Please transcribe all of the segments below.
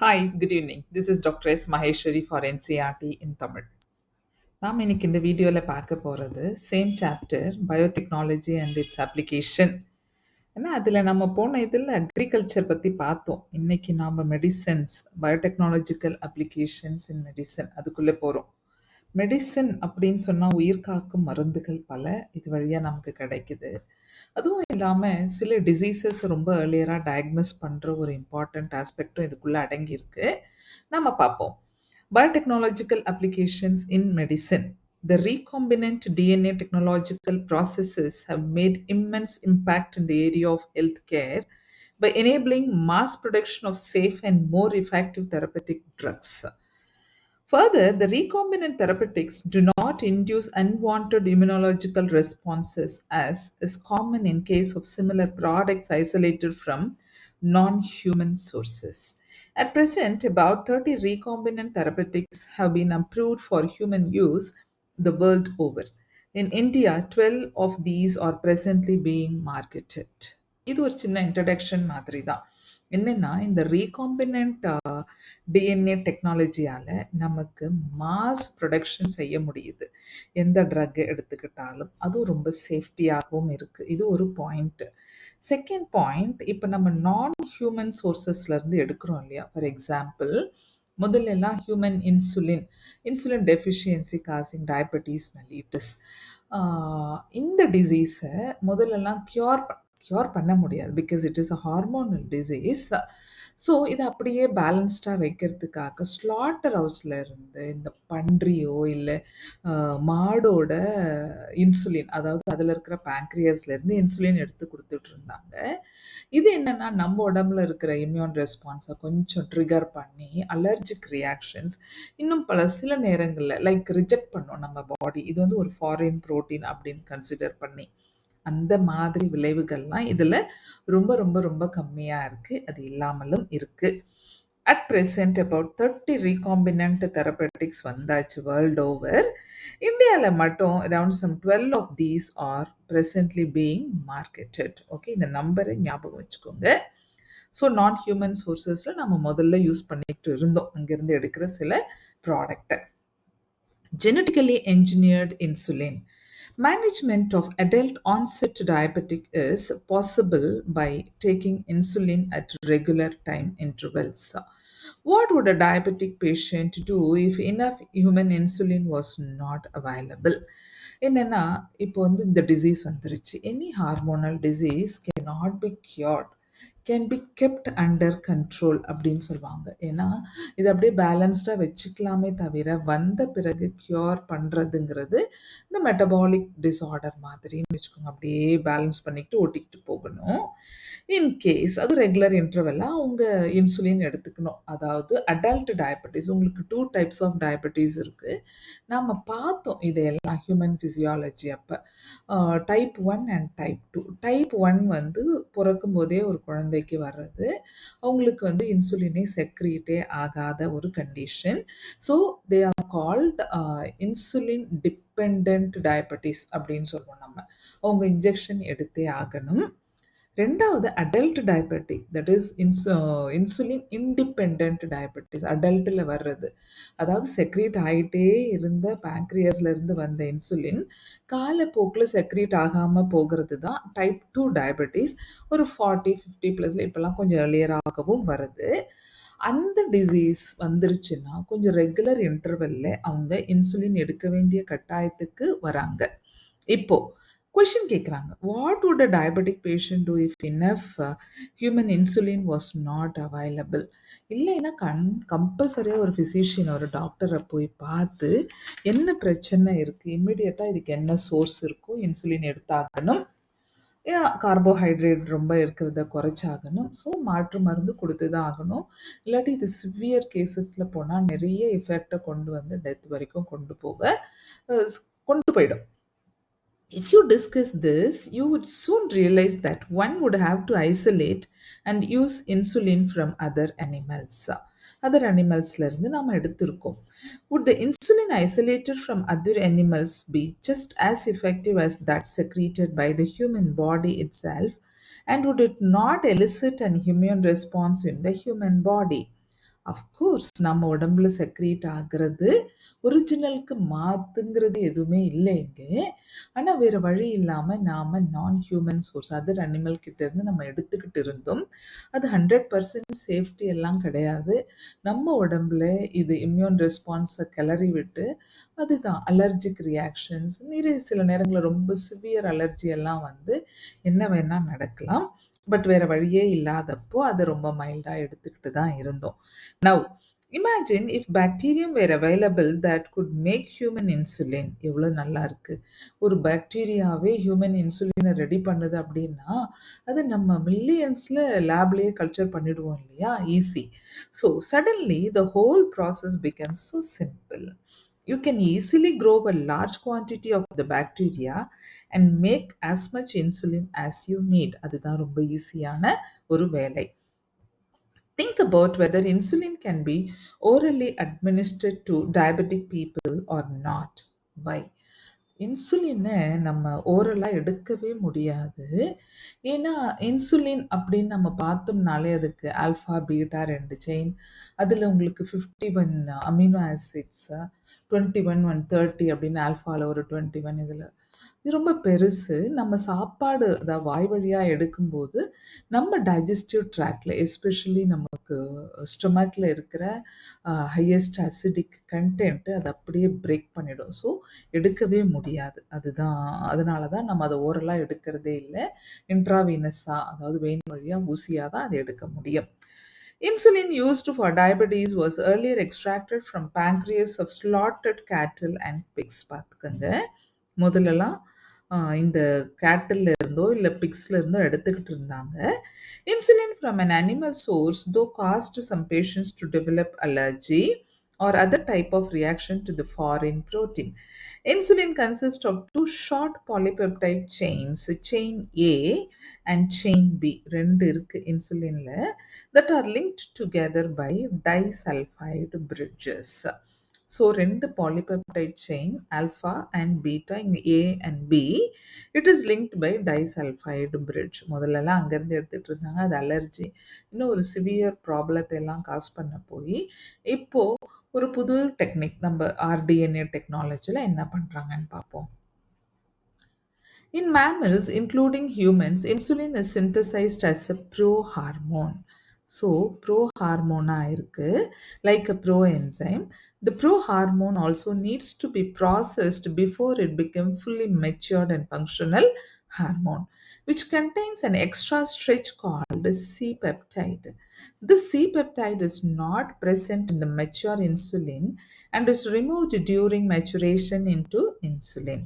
Hi, good evening. This is Dr. S. Maheshwari for NCRT in Tamil. நாம் இன்னைக்கு இந்த வீடியோவில் பார்க்க போகிறது same chapter biotechnology and it's application. ஏன்னா அதில் நம்ம போன இதில் அக்ரிகல்ச்சர் பற்றி பார்த்தோம். இன்னைக்கு நாம் மெடிசன்ஸ் பயோடெக்னாலஜிக்கல் அப்ளிகேஷன்ஸ் இன் மெடிசன் அதுக்குள்ளே போகிறோம். மெடிசன் அப்படின்னு சொன்னால் உயிர் காக்கும் மருந்துகள் பல இது வழியாக நமக்கு கிடைக்குது. அதுவும் இல்லாமல் சில டிசீசஸ் ரொம்ப ஏர்லியராக டயக்னோஸ் பண்ணுற ஒரு இம்பார்ட்டண்ட் ஆஸ்பெக்டும் இதுக்குள்ளே அடங்கியிருக்கு. நம்ம பார்ப்போம். Biotechnological applications in medicine. The recombinant DNA technological processes have made immense impact in the area of healthcare by enabling mass production of safe and more effective therapeutic drugs. Further, the recombinant therapeutics do not induce unwanted immunological responses, as is common in case of similar products isolated from non-human sources. At present, about 30 recombinant therapeutics have been approved for human use the world over. In India, 12 of these are presently being marketed. இது ஒரு சின்ன introduction மாதிரி தான். என்னன்னா இந்த recombinant DNA டெக்னாலஜியால் நமக்கு mass production செய்ய முடியுது. எந்த ட்ரக் எடுத்துக்கிட்டாலும் அதுவும் ரொம்ப சேஃப்டியாகவும் இருக்குது. இது ஒரு பாயிண்ட்டு. செகண்ட் பாயிண்ட், இப்போ நம்ம நான் ஹியூமன் சோர்சஸ்லேருந்து எடுக்கிறோம் இல்லையா. ஃபார் எக்ஸாம்பிள், முதல்லலாம் human insulin deficiency causing diabetes mellitus. இந்த டிசீஸை முதல்லலாம் க்யூர் பண்ண முடியாது, because it is a hormonal disease. So இதை அப்படியே பேலன்ஸ்டாக வைக்கிறதுக்காக ஸ்லாட்டர் ஹவுஸில் இருந்து இந்த பன்றியோ இல்லை மாடோட இன்சுலின், அதாவது அதில் இருக்கிற பேங்க்ரியஸ்லேருந்து இன்சுலின் எடுத்து கொடுத்துட்டு இருந்தாங்க. இது என்னென்னா நம்ம உடம்புல இருக்கிற இம்யூன் ரெஸ்பான்ஸை கொஞ்சம் ட்ரிகர் பண்ணி அலர்ஜிக் ரியாக்ஷன்ஸ் இன்னும் சில நேரங்களில் லைக் ரிஜெக்ட் பண்ணோம் நம்ம பாடி. இது வந்து ஒரு ஃபாரின் ப்ரோட்டீன் அப்படின்னு கன்சிடர் பண்ணி அந்த மாதிரி விளைவுகள்லாம் இதில் ரொம்ப ரொம்ப ரொம்ப கம்மியாக இருக்குது. அது இல்லாமலும் இருக்குது. At present about 30 recombinant therapeutics வந்தாச்சு வேர்ல்ட் ஓவர். இந்தியாவில் மட்டும் around some 12 of these are presently being marketed. Okay, இந்த நம்பரை ஞாபகம் வச்சுக்கோங்க. ஸோ நான் ஹியூமன் சோர்சஸில் நம்ம முதல்ல யூஸ் பண்ணிட்டு இருந்தோம் அங்கேருந்து எடுக்கிற சில ப்ராடக்டை. Genetically engineered insulin. Management of adult onset diabetic is possible by taking insulin at regular time intervals. What would a diabetic patient do if enough human insulin was not available? என்னன்னா இப்போ வந்து இந்த டிசீஸ் வந்துருச்சு. Any hormonal disease cannot be cured, can be kept under control அப்படின்னு சொல்லுவாங்க. ஏன்னா இது அப்படியே பேலன்ஸ்டாக வச்சுக்கலாமே தவிர வந்த பிறகு க்யூர் பண்ணுறதுங்கிறது இந்த மெட்டபாலிக் டிஸார்டர் மாதிரின்னு வச்சுக்கோங்க. அப்படியே பேலன்ஸ் பண்ணிக்கிட்டு ஓட்டிக்கிட்டு போகணும். இன்கேஸ் அது ரெகுலர் இன்டர்வெல்லாம் அவங்க இன்சுலின் எடுத்துக்கணும். அதாவது அடல்ட் டயபெட்டிஸ், உங்களுக்கு 2 டைப்ஸ் ஆஃப் டயபெட்டிஸ் இருக்குது. நாம் பார்த்தோம் இதையெல்லாம் ஹியூமன் ஃபிசியாலஜி அப்போ. Type 1 and type 2. டைப் 1 வந்து பிறக்கும் போதே ஒரு குழந்தைக்கு வர்றது, அவங்களுக்கு வந்து இன்சுலினே செக்ரீட்டே ஆகாத ஒரு condition. So they are called insulin depend diabetes அப்படின்னு சொல்லுவோம் நம்ம. அவங்க இன்ஜெக்ஷன் எடுத்தே ஆகணும். ரெண்டாவது adult diabetic, that is insulin independent diabetes, அடல்ட்டில் வர்றது. அதாவது செக்ரீட் ஆகிட்டே இருந்த பேங்க்ரியஸ்லேருந்து வந்த இன்சுலின் காலப்போக்கில் செக்ரீட் ஆகாமல் போகிறது தான் டைப் 2 டயபெட்டிஸ். ஒரு 40-50 ப்ளஸில் இப்போல்லாம் கொஞ்சம் ஏர்லியராகவும் வருது. அந்த டிசீஸ் வந்துருச்சுன்னா கொஞ்சம் ரெகுலர் இன்டர்வெல்ல அவங்க இன்சுலின் எடுக்க வேண்டிய கட்டாயத்துக்கு வராங்க. இப்போது கொஷின் கேட்குறாங்க, what would a diabetic patient do if enough human insulin was not available? இல்லைன்னா கம்பல்சரியாக ஒரு ஃபிசிஷியன், ஒரு டாக்டரை போய் பார்த்து என்ன பிரச்சனை இருக்குது, இம்மிடியட்டாக இதுக்கு என்ன சோர்ஸ் இருக்கோ இன்சுலின் எடுத்தாகணும். கார்போஹைட்ரேட் ரொம்ப இருக்கிறத குறைச்சாகணும். ஸோ மாற்று மருந்து கொடுத்து தான் ஆகணும். இல்லாட்டி இது சிவியர் கேசஸில் போனால் நிறைய எஃபெக்டை கொண்டு வந்து டெத் வரைக்கும் கொண்டு போயிடும். If you discuss this, you would soon realize that one would have to isolate and use insulin from other animals. Other animalsல இருந்து நாம எடுத்திருக்கோம். Would the insulin isolated from other animals be just as effective as that secreted by the human body itself? And would it not elicit an immune response in the human body? Of course நம்ம உடம்புல secrete ஆகிறது ஒரிஜினலுக்கு மாத்துங்கிறது எதுவுமே இல்லை இங்கே. ஆனா வேற வழி இல்லாம நாம நான் ஹியூமன் சோர்ஸ் அதர் அனிமல் கிட்ட இருந்து நம்ம எடுத்துக்கிட்டு இருந்தோம். அது 100% சேஃப்டி எல்லாம் கிடையாது. நம்ம உடம்புல இது இம்யூன் ரெஸ்பான்ஸை கிளறி விட்டு அதுதான் அலர்ஜிக் ரியாக்ஷன்ஸ் நிறைய சில நேரங்களில் ரொம்ப சிவியர் அலர்ஜி எல்லாம் வந்து என்ன வேணா நடக்கலாம். பட் வேற வழியே இல்லாதப்போ அதை ரொம்ப மைல்டா எடுத்துக்கிட்டு தான் இருந்தோம். Now imagine if bacterium were available that could make human insulin. எவ்வளோ நல்லா இருக்கு. ஒரு பாக்டீரியாவே ஹியூமன் இன்சுலினை ரெடி பண்ணுது அப்படின்னா அது நம்ம மில்லியன்ஸ்ல லேப்லயே கல்ச்சர் பண்ணிடுவோம் இல்லையா, easy. So suddenly the whole process becomes so simple. You can easily grow a large quantity of the bacteria and make as much insulin as you need. அதுதான் ரொம்ப ஈஸியான ஒரு வேலை. Think about whether insulin can be orally administered to diabetic people or not. Why? இன்சுலினை நம்ம ஓரலாக எடுக்கவே முடியாது. ஏன்னா insulin அப்படின்னு நம்ம பார்த்தோம்னாலே அதுக்கு ஆல்ஃபா பீட்டா 2 செயின், அதில் உங்களுக்கு 51 அமினோ ஆசிட்ஸ், 21 130 அப்படின்னு ஆல்ஃபாவில் ஒரு 21, இதில் இது ரொம்ப பெருசு. நம்ம சாப்பாடு அதாவது வாய் வழியாக எடுக்கும்போது நம்ம டைஜஸ்டிவ் ட்ராக்ல எஸ்பெஷலி நமக்கு ஸ்டொமக்கில் இருக்கிற ஹையஸ்ட் அசிடிக் கண்டென்ட் அதை அப்படியே பிரேக் பண்ணிடும். ஸோ எடுக்கவே முடியாது. அதனால தான் நம்ம அதை ஓரலாக எடுக்கிறதே இல்லை. இன்ட்ராவீனஸாக அதாவது வெயின் வழியாக ஊசியாக தான் அதை எடுக்க முடியும். Insulin used for diabetes was earlier extracted from pancreas of slaughtered cattle and pigs. பார்த்துக்கங்க, முதல்லலாம் இந்த கேட்டில் இருந்தோ இல்லை பிக்ஸ்ல இருந்தோ எடுத்துக்கிட்டு இருந்தாங்க. Insulin from an animal source though caused some patients to develop allergy or other type of reaction to the foreign protein. Insulin consists of two short polypeptide chains, chain A and chain B, ரெண்டு இருக்கு இன்சுலின்ல, that are linked together by disulfide bridges. So ரெண்டு polypeptide chain alpha and beta, இங்கே A and B, it is linked by disulphide bridge. முதல்லலாம் அங்கேருந்து எடுத்துகிட்டு இருந்தாங்க. அது அலர்ஜி இன்னும் ஒரு சிவியர் ப்ராப்ளத்தை எல்லாம் காஸ் பண்ண போய் இப்போது ஒரு புது டெக்னிக் நம்ம ஆர்டிஎன்ஏ டெக்னாலஜியில் என்ன பண்ணுறாங்கன்னு பார்ப்போம். In mammals, including humans, insulin is synthesized as a prohormone. So, prohormone இருக்கு, like a proenzyme. The prohormone also needs to be processed before it becomes fully matured and functional hormone, which contains an extra stretch called C-peptide. This C-peptide is not present in the mature insulin and is removed during maturation into insulin.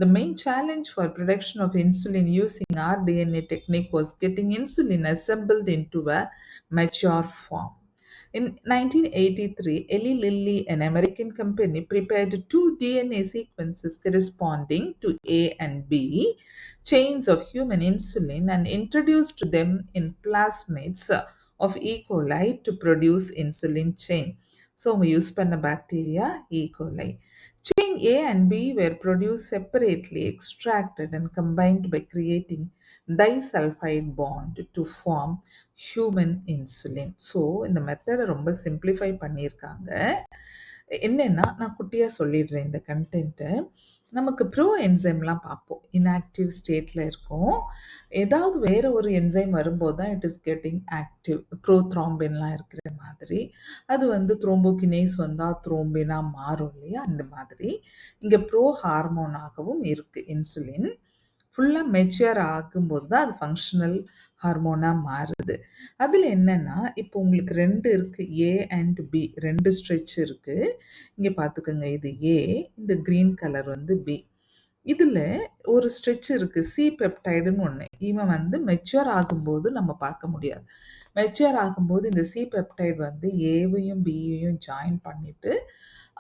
The main challenge for production of insulin using rDNA technique was getting insulin assembled into a mature form. In 1983, Eli Lilly, an American company, prepared two DNA sequences corresponding to A and B chains of human insulin and introduced them in plasmids of E. coli to produce insulin chain. So, we use panna bacteria E. coli. Chain A and B were produced separately, extracted and combined by creating disulfide bond to form human insulin. So இந்த மெத்தடை ரொம்ப simplify பண்ணியிருக்காங்க. என்னென்னா நான் குட்டியாக சொல்லிடுறேன் இந்த கண்டென்ட்டை. நமக்கு ப்ரோ என்சைம்லாம் பார்ப்போம், இன்ஆக்டிவ் ஸ்டேட்டில் இருக்கும். ஏதாவது வேறு ஒரு என்சைம் வரும்போது தான் இட் இஸ் கெட்டிங் ஆக்டிவ். ப்ரோத்ராம்பின்லாம் இருக்கிற மாதிரி அது வந்து த்ரோம்போகினேஸ் வந்தால் த்ரோம்பினாக மாறும் இல்லையா, அந்த மாதிரி இங்கே ப்ரோ ஹார்மோனாகவும் இருக்குது இன்சுலின். ஃபுல்லாக மெச்சூர் ஆகும்போது தான் அது ஃபங்க்ஷனல் ஹார்மோனாக மாறுது. அதில் என்னென்னா இப்போ உங்களுக்கு ரெண்டு இருக்குது, ஏ அண்ட் பி, ரெண்டு ஸ்ட்ரெச் இருக்குது. இங்கே பார்த்துக்கோங்க, இது ஏ, இந்த க்ரீன் கலர் வந்து பி. இதில் ஒரு ஸ்ட்ரெச் இருக்குது, சி பெப்டைடுன்னு ஒன்று. இவன் வந்து மெச்சூர் ஆகும்போது நம்ம பார்க்க முடியாது. மெச்சூர் ஆகும்போது இந்த சி பெப்டைடு வந்து ஏவையும் பியையும் ஜாயின் பண்ணிவிட்டு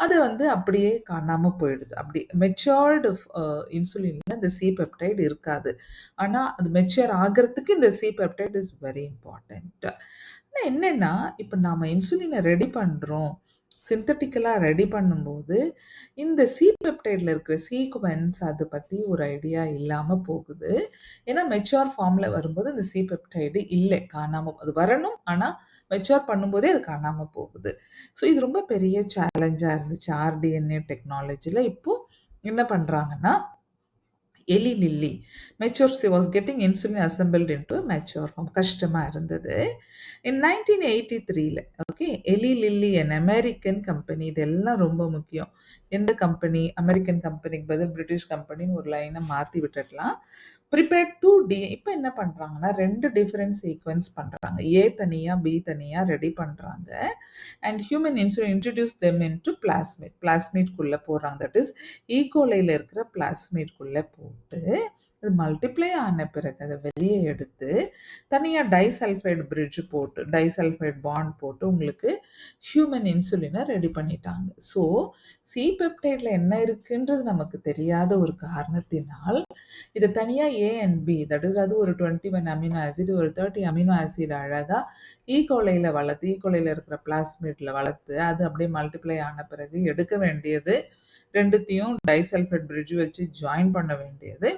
அது வந்து அப்படியே காணாமல் போயிடுது. அப்படி மெச்சூர்டு இன்சுலினில் இந்த சி பெப்டைடு இருக்காது. ஆனால் அது மெச்சூர் ஆகிறதுக்கு இந்த C peptide is very important. ஆனால் என்னென்னா இப்போ நாம் இன்சுலினை ரெடி பண்ணுறோம், சிந்தட்டிக்கலாக ரெடி பண்ணும்போது இந்த சி பெப்டைடில் இருக்கிற சீக்வன்ஸ் அதை பற்றி ஒரு ஐடியா இல்லாமல் போகுது. ஏன்னா மெச்சூர் ஃபார்மில் வரும்போது இந்த சி பெப்டைடு இல்லை, காணாமல், அது வரணும் ஆனால் மெச்சூர் பண்ணும்போதே அது காணாம போகுது. ஸோ இது ரொம்ப பெரிய சேலஞ்சா இருந்துச்சு ஆர்டிஎன்ஏ டெக்னாலஜில. இப்போ என்ன பண்றாங்கன்னா, Eli Lilly mature she was getting insulin assembled into mature form. கஷ்டமா இருந்தது. இன் 1983ல okay, Eli Lilly an American company, இதெல்லாம் ரொம்ப முக்கியம். எந்த கம்பெனி? அமெரிக்கன் கம்பெனிக்கு பதில் பிரிட்டிஷ் கம்பெனின்னு ஒரு லைனை மாற்றி விட்டுடலாம். ப்ரிப்பேர் டு டி இப்போ என்ன பண்ணுறாங்கன்னா, 2 டிஃபரெண்ட் சீக்வன்ஸ் பண்ணுறாங்க. ஏ தனியாக பி தனியாக ரெடி பண்ணுறாங்க. And human insulin introduce them into plasmid. பிளாஸ்மிட்குள்ளே போடுறாங்க. தட் இஸ் ஈகோலையில் இருக்கிற பிளாஸ்மிட்குள்ளே போட்டு அது மல்டிப்ளை ஆன பிறகு அதை வெளியே எடுத்து தனியாக டைசல்ஃபைடு பிரிட்ஜ் போட்டு டைசல்ஃபைடு பாண்ட் போட்டு உங்களுக்கு ஹியூமன் இன்சுலினை ரெடி பண்ணிட்டாங்க. ஸோ சி பெப்டைடில் என்ன இருக்குன்றது நமக்கு தெரியாத ஒரு காரணத்தினால் இதை தனியாக A and B, that is அது ஒரு 21 அமினோ ஆசிட், ஒரு 30 அமினோ ஆசிட் அழகாக ஈகோலையில் வளர்த்து, ஈகோலையில் இருக்கிற பிளாஸ்மிட்ல வளர்த்து அது அப்படியே மல்டிப்ளை ஆன பிறகு எடுக்க வேண்டியது, ரெண்டுத்தையும் டைசல்ஃபைட் பிரிட்ஜ் வச்சு ஜாயின் பண்ண வேண்டியது,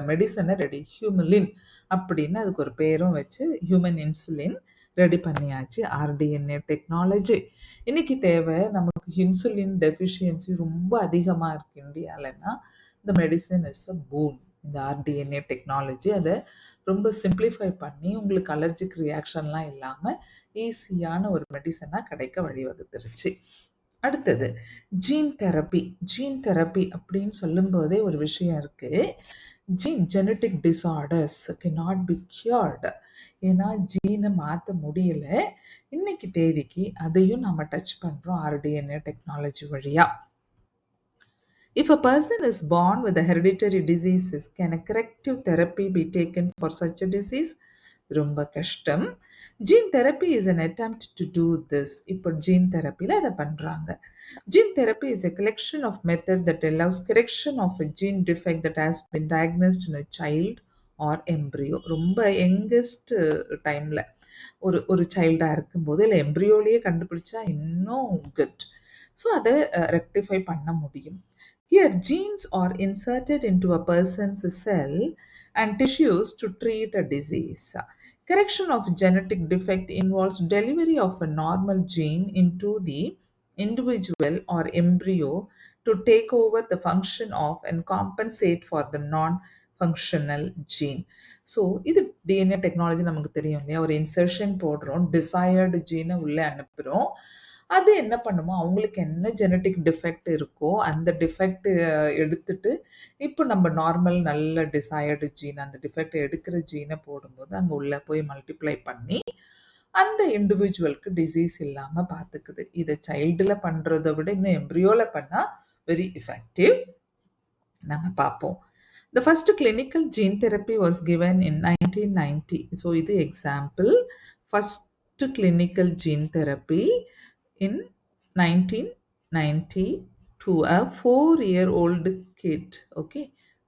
மெடிசனை ரெடி, ஹியூமலின் அப்படின்னு அதுக்கு ஒரு பேரும் வச்சு ஹியூமன் இன்சுலின் ரெடி பண்ணியாச்சு. ஆர்டிஎன்ஏ டெக்னாலஜி இன்னைக்கு தேவை. நமக்கு இன்சுலின் டெஃபிஷியன்சி ரொம்ப அதிகமாக இருக்கு இந்தியாவிலன்னா, இந்த மெடிசன் இஸ் அ பூன். இந்த ஆர்டிஎன்ஏ டெக்னாலஜி அதை ரொம்ப சிம்பிளிஃபை பண்ணி உங்களுக்கு அலர்ஜிக் ரியாக்ஷன்லாம் இல்லாமல் ஈஸியான ஒரு மெடிசனாக கிடைக்க வழிவகுத்துருச்சு. அடுத்தது ஜீன் தெரப்பி. ஜீன் தெரப்பி அப்படின்னு சொல்லும்போதே ஒரு விஷயம் இருக்குது. Genetic disorders cannot be cured. ஏன்னா ஜீனை மாற்ற முடியல. இன்னைக்கு தேதிக்கு அதையும் நம்ம டச் பண்ணுறோம் ஆர்டிஎன்ஏ டெக்னாலஜி வழியாக. If a person is born with a hereditary diseases, can a corrective therapy be taken for such a disease? ரொம்ப கஷ்டம். Gene therapy is an attempt to do this. இப்போ ஜீன் தெரப்பியில் அதை பண்ணுறாங்க. Gene therapy is a collection of method that allows correction of a gene defect that has been diagnosed in a child or embryo. ரொம்ப youngest டைமில் ஒரு ஒரு சைல்டாக இருக்கும்போது இல்லை எம்ப்ரியோலேயே கண்டுபிடிச்சா இன்னும் குட். ஸோ அதை ரெக்டிஃபை பண்ண முடியும். Here, genes are inserted into a person's cell and tissues to treat a disease. Correction of genetic defect involves delivery of a normal gene into the individual or embryo to take over the function of and compensate for the non-functional gene. So இது DNA technology நமக்கு தெரியும் இல்லையா? ஒரு insertion போடுறோம், desired ஜீனை உள்ளே அனுப்புகிறோம். அது என்ன பண்ணுமோ அவங்களுக்கு என்ன ஜெனட்டிக் டிஃபெக்ட் இருக்கோ அந்த டிஃபெக்ட் எடுத்துட்டு இப்போ நம்ம நார்மல் நல்ல டிசையர்டு ஜீன் அந்த டிஃபெக்ட் எடுக்கிற ஜீனை போடும்போது அங்கே உள்ளே போய் மல்டிப்ளை பண்ணி அந்த இண்டிவிஜுவலுக்கு டிசீஸ் இல்லாமல் பார்த்துக்குது. இதை சைல்டில் பண்ணுறதை விட இன்னும் எம்ப்ரியோவில் பண்ணால் வெரி எஃபெக்டிவ். நம்ம பார்ப்போம். The first clinical gene therapy was given in 1990. So இது example. First clinical gene therapy in 1990 to a 4-year-old kid. Okay.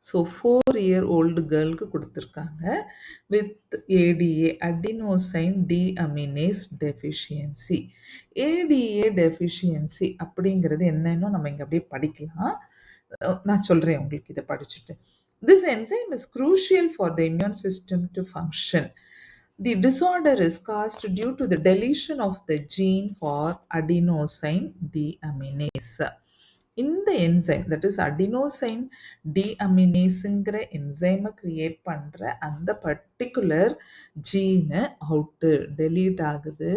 So 4-year-old கேர்ளுக்கு கொடுத்துருக்காங்க with ATA adenosine deaminase deficiency. ATA deficiency அப்படிங்கிறது என்னன்னு நம்ம இங்கே அப்படியே படிக்கலாம். நான் சொல்கிறேன் உங்களுக்கு இதை படிச்சுட்டு. This enzyme is crucial for the immune system to function. The disorder is caused due to the deletion of the gene for adenosine deaminase. இந்த என்சைம் தட் இஸ் அடினோசைன் டிஅமினேஸுங்கிற என்சைமை கிரியேட் பண்ணுற அந்த பர்டிகுலர் ஜீனு அவுட்டு டெலீட் ஆகுது.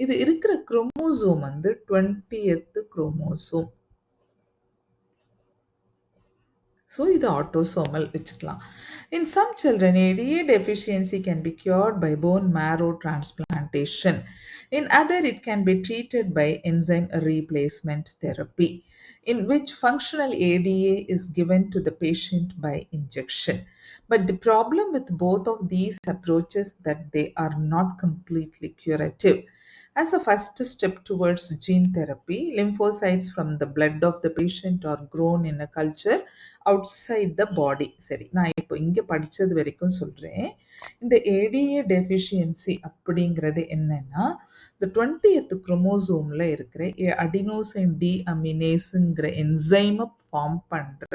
இது இருக்கிற chromosome வந்து 20th chromosome. So இது ஆட்டோசோமல் வச்சுக்கலாம். In some children, ADA deficiency can be cured by bone marrow transplantation. In other, it can be treated by enzyme replacement therapy, in which functional ADA is given to the patient by injection. But the problem with both of these approaches that they are not completely curative. As a first step towards gene therapy, lymphocytes from the blood of the patient are grown in a culture outside the body. சரி, நான் இப்போ இங்கே படித்தது வரைக்கும் சொல்கிறேன். இந்த ATA deficiency அப்படிங்கிறது என்னன்னா, இந்த 20th குரோமோசோமில் இருக்கிற அடினோசைன் டிஅமினேஸுங்கிற என்சைமை ஃபார்ம் பண்ணுற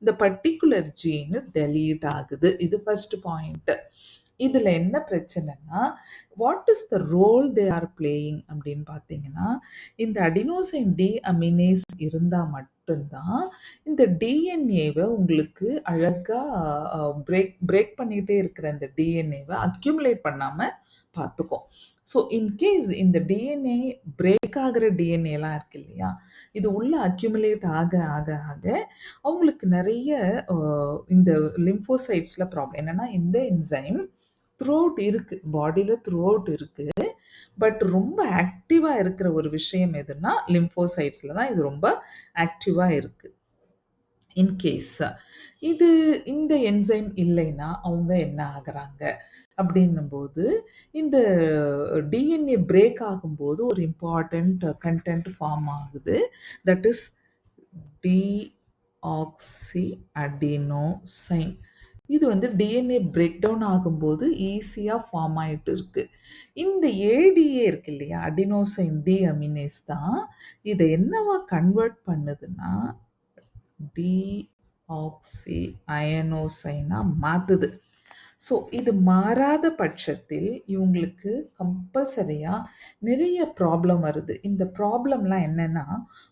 இந்த பர்டிகுலர் ஜீனு டெலீட் ஆகுது. இது ஃபர்ஸ்ட் பாயிண்ட். இதுல என்ன பிரச்சனைன்னா, what is the role they are playing அப்படின்னு பார்த்தீங்கன்னா, இந்த அடினோசைன் டிஅமினேஸ் இருந்தா மட்டும்தான் இந்த டிஎன்ஏவ உங்களுக்கு அழகா பிரேக் பிரேக் பண்ணிட்டே இருக்கிற இந்த டிஎன்ஏவ அக்யூமுலேட் பண்ணாம பார்த்துக்கும். ஸோ இன்கேஸ் இந்த டிஎன்ஏ பிரேக் ஆகிற டிஎன்ஏலாம் இருக்கு இல்லையா, இது உள்ள அக்யூமுலேட் ஆக ஆக ஆக அவங்களுக்கு நிறைய இந்த லிம்போசைட்ஸ்ல ப்ராப்ளம் என்னன்னா, இந்த என்சைம் த்ரூஅவுட் இருக்கு, பாடியில த்ரூஅவுட் இருக்கு. பட் ரொம்ப ஆக்டிவா இருக்கிற ஒரு விஷயம் எதுன்னா லிம்போசைட்ஸ்ல தான் இது ரொம்ப ஆக்டிவா இருக்கு. இன்கேஸ் இது இந்த என்சைம் இல்லைன்னா அவங்க என்ன ஆகுறாங்க அப்படின்னும்போது, இந்த டிஎன்ஏ பிரேக் ஆகும்போது ஒரு இம்பார்ட்டன்ட் கண்டென்ட் ஃபார்ம் ஆகுது. That is deoxy adenosine. இது வந்து டிஎன்ஏ பிரேக் டவுன் ஆகும்போது ஈஸியாக ஃபார்ம் ஆயிட்டு இருக்கு. இந்த ஏடிஏ இருக்கு இல்லையா, அடினோசைன் டிஅமினேஸ் தான் இதை என்னவா கன்வெர்ட் பண்ணுதுன்னா டிஆக்சி அயனோசைனா மாத்துது. ஸோ இது மாறாத பட்சத்தில் இவங்களுக்கு கம்பல்சரியா நிறைய ப்ராப்ளம் வருது. இந்த ப்ராப்ளம்லாம் என்னன்னா,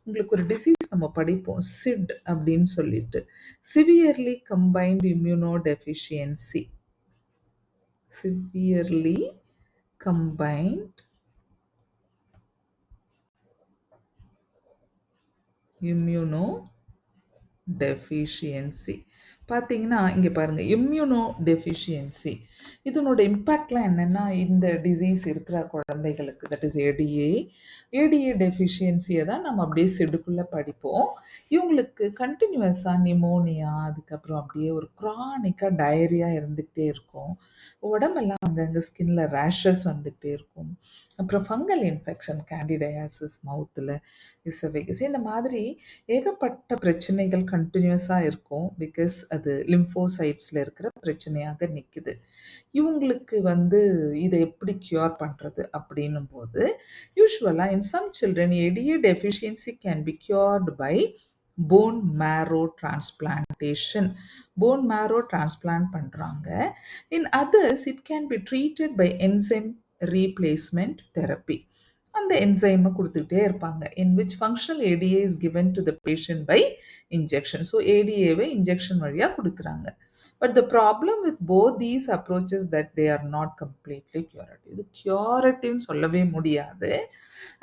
உங்களுக்கு ஒரு டிசீஸ் நம்ம படிப்போம் சிட் அப்படின்னு சொல்லிட்டு, severely combined immuno deficiency. Severely combined immuno deficiency. பார்த்தீங்கன்னா இங்கே பாருங்க, இம்யூனோ டெஃபிஷியன்சி இதனோட இம்பேக்ட்லாம் என்னென்னா, இந்த டிசீஸ் இருக்கிற குழந்தைகளுக்கு தட் இஸ் ஏடிஏ டெஃபிஷியன்சியை தான் நம்ம அப்படியே சிடுக்குள்ளே படிப்போம். இவங்களுக்கு கண்டினியூஸாக நிமோனியா, அதுக்கப்புறம் அப்படியே ஒரு க்ரானிக்காக டயரியா இருந்துகிட்டே இருக்கும். உடம்பெல்லாம் அங்கங்கே ஸ்கின்ல ரேஷஸ் வந்துகிட்டே இருக்கும். அப்புறம் ஃபங்கல் இன்ஃபெக்ஷன், கேண்டிடயாசிஸ் மவுத்தில், இசபெகஸ், இந்த மாதிரி ஏகப்பட்ட பிரச்சனைகள் கண்டினியூஸாக இருக்கும். பிகாஸ் அது லிம்போசைட்ஸில் இருக்கிற பிரச்சனையாக நிற்குது. இவங்களுக்கு வந்து இதை எப்படி க்யூர் பண்ணுறது அப்படின்னும் போது, யூஸ்வலாக in some children ADA deficiency can be cured by bone marrow transplantation. Bone marrow transplant பண்ணுறாங்க. In others it can be treated by enzyme replacement therapy. அந்த என்சைமை கொடுத்துக்கிட்டே இருப்பாங்க. In which functional ADA is given to the patient by injection. So ஏடிஏவை injection வழியாக கொடுக்குறாங்க. But the problem with both these approaches that they are not completely curative. இது கியூரேட்டிவ்னு சொல்லவே முடியாது.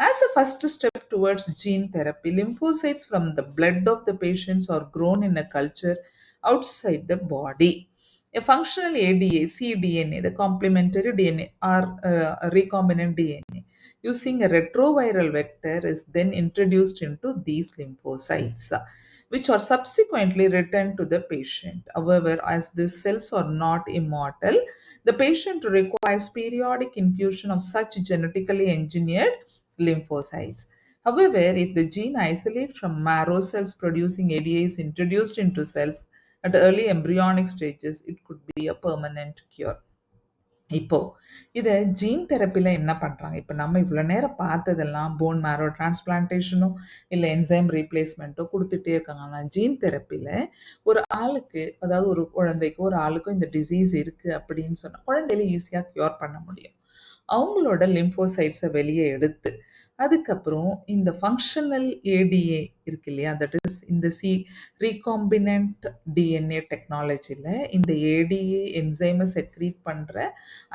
As a first step towards gene therapy, lymphocytes from the blood of the patients are grown in a culture outside the body. A functional ADA, cDNA, the complementary DNA or recombinant DNA, using a retroviral vector is then introduced into these lymphocytes, which are subsequently returned to the patient. However, as these cells are not immortal, the patient requires periodic infusion of such genetically engineered lymphocytes. However, if the gene isolate from marrow cells producing ADA is introduced into cells at early embryonic stages, it could be a permanent cure. இப்போ இதை gene தெரப்பியில் என்ன பண்ணுறாங்க? இப்போ நம்ம இவ்வளோ நேரம் பார்த்ததெல்லாம் phone மேரோ டிரான்ஸ்பிளான்டேஷனோ இல்லை என்சைம் ரீப்ளேஸ்மெண்ட்டோ கொடுத்துட்டே இருக்காங்க. ஆனால் ஜீன் தெரப்பியில் ஒரு ஆளுக்கு, அதாவது ஒரு குழந்தைக்கோ ஒரு ஆளுக்கும் இந்த டிசீஸ் இருக்குது அப்படின்னு சொன்னால் குழந்தையில ஈஸியாக க்யூர் பண்ண முடியும். அவங்களோட லிம்போசைட்ஸை வெளியே எடுத்து அதுக்கப்புறம் இந்த ஃபங்க்ஷனல் ஏடிஏ இருக்கு இல்லையா, தட் இஸ் இந்த ரீகாம்பினன்ட் டிஎன்ஏ டெக்னாலஜியில் இந்த ஏடிஏ என்சைமை செக்ரீட் பண்ணுற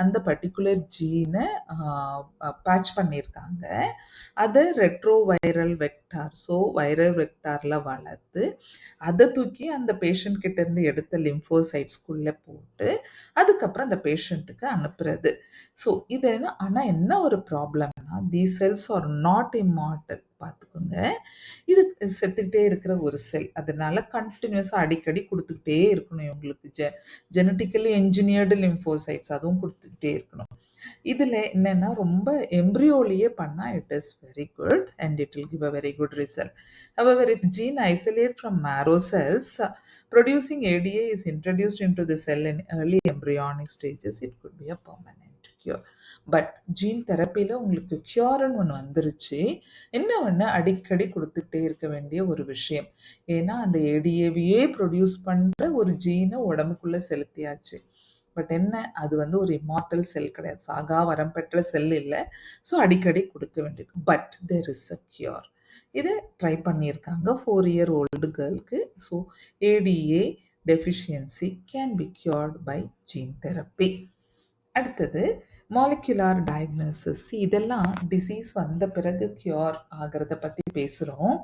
அந்த பர்டிகுலர் ஜீனை பேட்ச் பண்ணியிருக்காங்க. அதை ரெட்ரோவைரல் வெக்டார், ஸோ வைரல் வெக்டாரில் வளர்த்து அதை தூக்கி அந்த பேஷண்ட் கிட்ட இருந்து எடுத்த லிம்போசைட்ஸ்குள்ளே போட்டு அதுக்கப்புறம் அந்த பேஷண்ட்டுக்கு அனுப்புறது. ஸோ இது என்ன, ஆனால் என்ன ஒரு ப்ராப்ளம்னா, these cells are not immortal. பார்த்துக்கோங்க, இது செத்துக்கிட்டே இருக்கிற ஒரு செல், அதனால கண்டினியூஸாக அடிக்கடி கொடுத்துக்கிட்டே இருக்கணும். இவங்களுக்கு ஜெனட்டிக்கலி என்ஜினியர்டு லிம்போசைட்ஸ் அதுவும் கொடுத்துக்கிட்டே இருக்கணும். இதில் என்னென்னா, ரொம்ப எம்ப்ரியோலையே பண்ணால் it is very good and it will give a very good result. However, if gene isolate from marrow cells, producing ADA is introduced into the cell in early embryonic stages, it could be a permanent cure. But gene தெரப்பியில் உங்களுக்கு க்யூர்னு ஒன்று வந்துருச்சு. என்ன ஒன்று, அடிக்கடி கொடுத்துக்கிட்டே இருக்க வேண்டிய ஒரு விஷயம். ஏன்னா அந்த ஏடிஏவையே ப்ரொடியூஸ் பண்ணுற ஒரு ஜீனை உடம்புக்குள்ளே செலுத்தியாச்சு. பட் என்ன, அது வந்து ஒரு இம்மார்டல் செல் கிடையாது, சாகா வரம் பெற்ற செல் இல்லை. ஸோ அடிக்கடி கொடுக்க வேண்டியிருக்கும். But there is a cure. இதை ட்ரை பண்ணியிருக்காங்க 4-year ஓல்டு கேர்ளுக்கு. So ADA deficiency can be cured by gene therapy. அடுத்தது மாலிகுலார் டயக்னோசிஸ். இதெல்லாம் டிசீஸ் வந்த பிறகு கியூர் ஆகிறத பற்றி பேசுகிறோம்.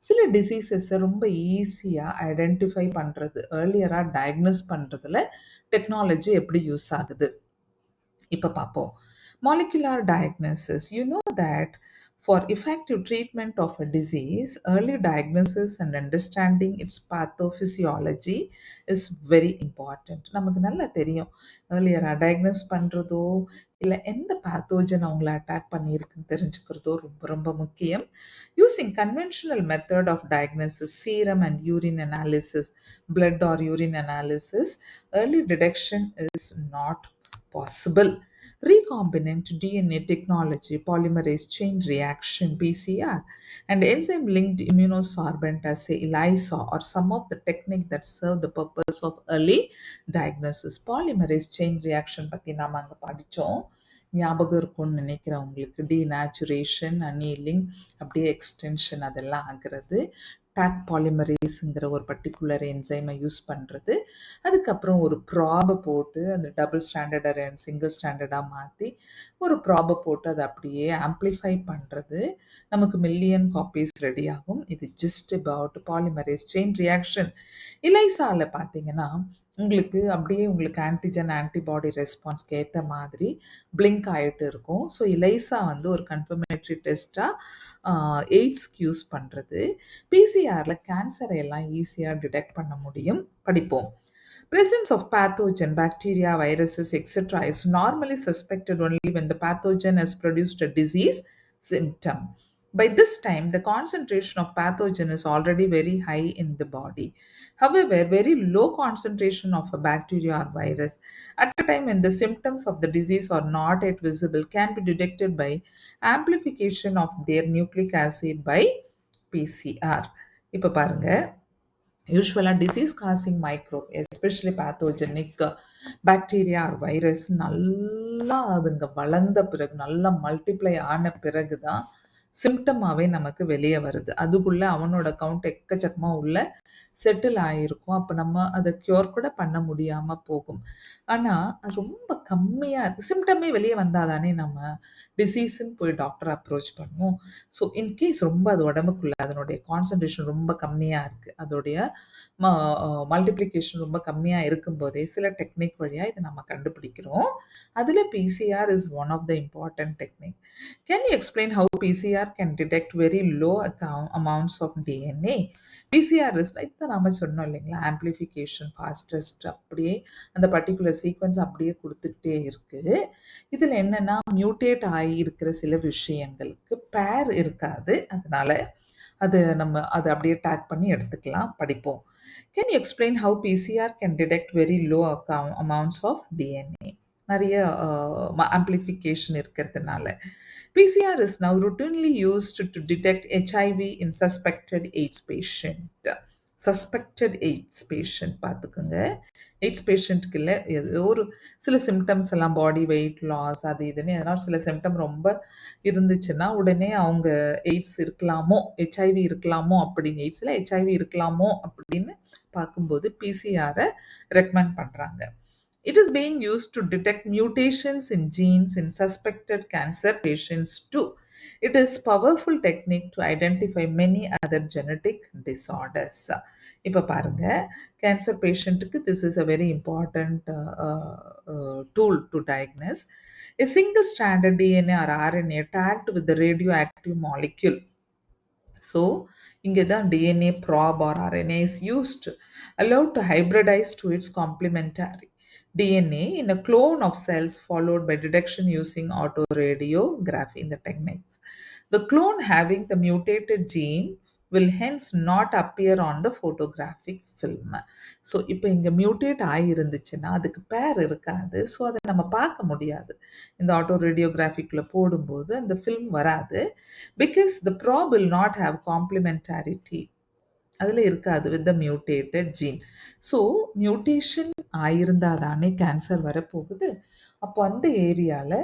சில டிசீசஸை ரொம்ப ஈஸியாக ஐடென்டிஃபை பண்ணுறது, ஏர்லியராக டயக்னோஸ் பண்ணுறதுல டெக்னாலஜி எப்படி யூஸ் ஆகுது இப்போ பார்ப்போம். Molecular diagnosis. You know that for effective treatment of a disease, early diagnosis and understanding its pathophysiology is very important. நமக்கு நல்லா தெரியும், ஏர்லியராக டயக்னோஸ் பண்ணுறதோ இல்லை எந்த பேத்தோஜன் அவங்கள அட்டாக் பண்ணியிருக்குன்னு தெரிஞ்சுக்கிறதோ ரொம்ப ரொம்ப முக்கியம். Using conventional method of diagnosis, serum and urine analysis, blood or urine analysis, early detection is not possible. Recombinant DNA technology, polymerase chain reaction (PCR), and enzyme-linked immunosorbent assay (ELISA) are some of the techniques that serve the purpose of early diagnosis. Polymerase chain reaction பற்றி நாம் அங்கே படித்தோம், ஞாபகம் இருக்கும்னு நினைக்கிறேன் உங்களுக்கு. Denaturation, annealing, அப்படியே extension அதெல்லாம் ஆகிறது. டாக் பாலிமரேஸுங்கிற ஒரு பர்டிகுலர் என்சைமை யூஸ் பண்ணுறது. அதுக்கப்புறம் ஒரு ப்ராபை போட்டு அந்த டபுள் ஸ்டாண்டர்டை சிங்கிள் ஸ்டாண்டர்டாக மாற்றி ஒரு ப்ராபை போட்டு அதை அப்படியே ஆம்ப்ளிஃபை பண்ணுறது. நமக்கு மில்லியன் காப்பீஸ் ரெடி ஆகும். இது just about polymerase chain reaction. இலைசாவில் பார்த்தீங்கன்னா உங்களுக்கு ஆன்டிஜன் ஆன்டிபாடி ரெஸ்பான்ஸ்க்கு ஏற்ற மாதிரி பிளிங்க் ஆகிட்டு இருக்கும். ஸோ இலைசா வந்து ஒரு கன்ஃபர்மேட்டரி டெஸ்ட்டாக எய்ட்ஸ்க்கு யூஸ் பண்ணுறது. பிசிஆரில் கேன்சரை எல்லாம் ஈஸியாக டிடெக்ட் பண்ண முடியும். படிப்போம். Presence of pathogen, bacteria, viruses, etc. is normally suspected only when the pathogen has produced a disease symptom. By this time, the concentration of pathogen is already very high in the body. However, very low concentration of a bacteria or virus at a time when the symptoms of the disease are not yet visible can be detected by amplification of their nucleic acid by PCR. இப்போ பாருங்க, யூஸ்வலாக disease causing microbe, especially pathogenic bacteria or virus நல்லா அதுங்க வளர்ந்த பிறகு, நல்லா multiply ஆன பிறகு தான் சிம்டமாகவே நமக்கு வெளியே வருது. அதுக்குள்ளே அவனோட கவுண்ட் எக்கச்சக்கமாக உள்ள செட்டில் ஆகிருக்கும். அப்போ நம்ம அதை க்யூர் கூட பண்ண முடியாமல் போகும். ஆனால் அது ரொம்ப கம்மியாக இருக்குது. சிம்டமே வெளியே வந்தால் தானே நம்ம டிசீஸுன்னு போய் டாக்டரை அப்ரோச் பண்ணுவோம். ஸோ இன்கேஸ் ரொம்ப அது உடம்புக்குள்ளே அதனுடைய கான்சன்ட்ரேஷன் ரொம்ப கம்மியாக இருக்குது, அதோடைய மல்டிப்ளிகேஷன் ரொம்ப கம்மியாக இருக்கும்போதே சில டெக்னிக் வழியாக இதை நம்ம கண்டுபிடிக்கிறோம். அதில் PCR is one of the important technique. Can you explain how PCR can detect very low amounts of DNA? PCR is like நாம சொன்னோம் இல்லைங்களா, ஆம்பிளிஃபிகேஷன் ஃபாஸ்டஸ்ட், அப்படியே அந்த பர்டிகுலர் சீக்வன்ஸ் அப்படியே கொடுத்துக்கிட்டே இருக்குது. இதில் என்னென்னா மியூட்டேட் ஆகி இருக்கிற சில விஷயங்களுக்கு பேர் இருக்காது, அதனால அதை அப்படியே டேக் பண்ணி எடுத்துக்கலாம். படிப்போம். Can you explain how PCR can detect very low amounts of DNA? நிறைய amplification இருக்கிறதுனால. PCR is now routinely used to detect HIV in suspected AIDS patient. Suspected AIDS patient பார்த்துக்கோங்க. எய்ட்ஸ் பேஷண்ட்டுக்கு இல்லை, ஏதோ ஒரு சில சிம்டம்ஸ் எல்லாம், பாடி வெயிட் லாஸ் அது இதுன்னு எதனா சில சிம்டம் ரொம்ப இருந்துச்சுன்னா உடனே அவங்க எய்ட்ஸ் இருக்கலாமோ, ஹெச்ஐவி இருக்கலாமோ அப்படின்னு, எய்ட்ஸில் ஹெச்ஐவி இருக்கலாமோ அப்படின்னு பார்க்கும்போது பிசிஆரை ரெக்கமெண்ட் பண்ணுறாங்க. It is being used to detect mutations in genes in suspected cancer patients too. It is powerful technique to identify many other genetic disorders. இப்போ பாருங்க, கேன்சர் பேஷண்ட்டுக்கு this is a very important tool to diagnose. A single stranded DNA or RNA tagged with the radioactive molecule. So இங்கே தான் DNA probe or RNA is used, allowed to hybridize to its complementary DNA in a clone of cells, followed by detection using autoradiography in the techniques. The clone having the mutated gene will hence not appear on the photographic film. So இப்போ இங்கே mutate ஆகியிருந்துச்சுன்னா அதுக்கு பேர் இருக்காது, so அதை நம்ம பார்க்க முடியாது. இந்த ஆட்டோ ரேடியோகிராஃபிக்கில் போடும்போது அந்த ஃபில்ம் வராது. Because the probe will not have complementarity, அதில் இருக்காது with the mutated gene. So mutation ஆயிருந்தால் தானே கேன்சர் வரப்போகுது. அப்போ அந்த ஏரியாவில்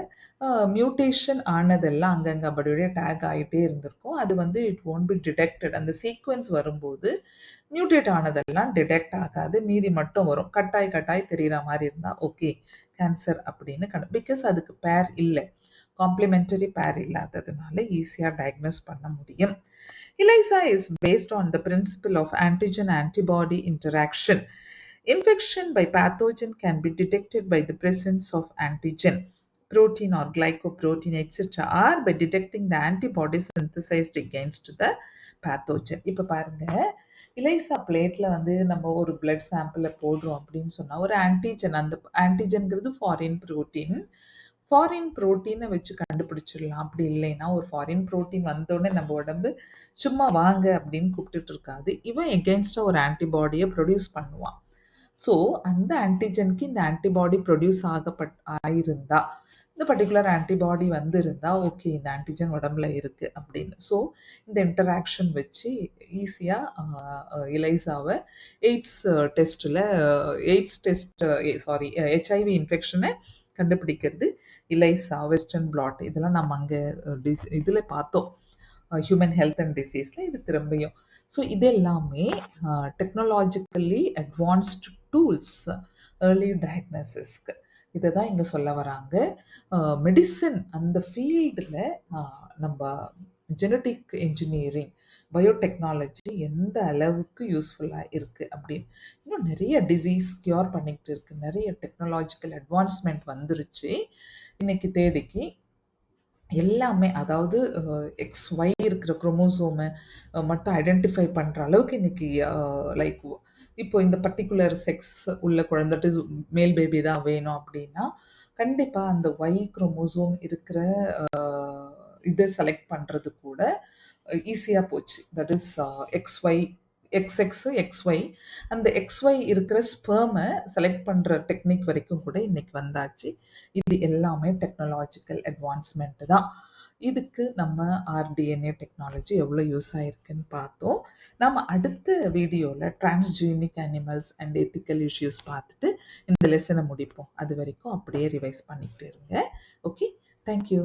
மியூட்டேஷன் ஆனதெல்லாம் அங்கங்கே அப்படியே டேக் ஆகிட்டே இருந்திருக்கும். அது வந்து இட் ஒன்ட் பி டிடெக்டட். அந்த சீக்வன்ஸ் வரும்போது மியூட்டேட் ஆனதெல்லாம் டிடெக்ட் ஆகாது, மீதி மட்டும் வரும். கட்டாய் தெரிகிற மாதிரி இருந்தால் ஓகே கேன்சர் அப்படின்னு பிகாஸ் அதுக்கு பேர் இல்லை, காம்ப்ளிமெண்டரி பேர் இல்லாததுனால ஈஸியாக டயக்னோஸ் பண்ண முடியும். ELISA is based on the principle of antigen-antibody interaction. Infection by pathogen can be detected by the presence of antigen, protein or glycoprotein, etc., or by detecting the antibodies synthesized against the pathogen. இப்போ பாருங்க, இலைசா பிளேட்டில் வந்து நம்ம ஒரு blood சாம்பிளை போடுறோம் அப்படின்னு சொன்னால் ஒரு ஆன்டிஜன், அந்த ஆன்டிஜன்கிறது ஃபாரின் ப்ரோட்டீனை வச்சு கண்டுபிடிச்சிடலாம். அப்படி இல்லைன்னா ஒரு ஃபாரின் ப்ரோட்டீன் வந்தோடனே நம்ம உடம்பு சும்மா வாங்க அப்படின்னு கூப்பிட்டுட்டு இருக்காது, இவன் எகென்ஸ்டாக ஒரு ஆன்டிபாடியை ப்ரொடியூஸ் பண்ணுவான். ஸோ அந்த ஆன்டிஜனுக்கு இந்த ஆன்டிபாடி ப்ரொடியூஸ் ஆயிருந்தா, இந்த பர்டிகுலர் ஆன்டிபாடி இருந்தா ஓகே இந்த ஆன்டிஜன் உடம்புல இருக்கு அப்படின்னு. ஸோ இந்த இன்டராக்ஷன் வச்சு ஈஸியாக இலைசாவை ஹெச்ஐவி இன்ஃபெக்ஷனை கண்டுபிடிக்கிறது இலைசா, வெஸ்டர்ன் பிளாட், இதெல்லாம் நம்ம அங்கே இதில் பார்த்தோம், ஹியூமன் ஹெல்த் அண்ட் டிசீஸில். இது திரும்பியும் ஸோ இது எல்லாமே டெக்னாலஜிக்கலி அட்வான்ஸ்டு டூல்ஸ் ஏர்லி டயக்னோசிஸ்க்கு. இதை தான் இங்கே சொல்ல வராங்க. மெடிசன் அந்த ஃபீல்டில் நம்ம ஜெனட்டிக் இன்ஜினியரிங், பயோடெக்னாலஜி எந்த அளவுக்கு யூஸ்ஃபுல்லாக இருக்குது அப்படின்னு. இன்னும் நிறைய டிசீஸ் க்யூர் பண்ணிக்கிட்டு இருக்குது, நிறைய டெக்னாலஜிக்கல் அட்வான்ஸ்மெண்ட் வந்துருச்சு இன்னைக்கு தேதிக்கு. எல்லாமே அதாவது XY இருக்கிற குரோமோசோமை மட்டும் ஐடென்டிஃபை பண்ணுற அளவுக்கு இன்னைக்கு லைக் இப்போ இந்த பர்டிகுலர் செக்ஸ் உள்ள குழந்தை மேல் பேபி தான் வேணும் அப்படின்னா கண்டிப்பாக அந்த Y குரோமோசோம் இருக்கிற இதை செலக்ட் பண்ணுறது கூட ஈஸியாக போச்சு. தட் இஸ் XY அந்த XY இருக்கிற ஸ்பெர்மை செலக்ட் பண்ணுற டெக்னிக் வரைக்கும் கூட இன்னைக்கு வந்தாச்சு. இது எல்லாமே டெக்னாலஜிக்கல் அட்வான்ஸ்மெண்ட் தான். இதுக்கு நம்ம RDNA டெக்னாலஜி எவ்வளோ யூஸ் ஆயிருக்குன்னு பார்த்தோம். நம்ம அடுத்த வீடியோவில் transgenic animals and ethical issues பார்த்துட்டு இந்த லெசனை முடிப்போம். அது வரைக்கும் அப்படியே ரிவைஸ் பண்ணிக்கிட்டு இருங்க. Okay, thank you.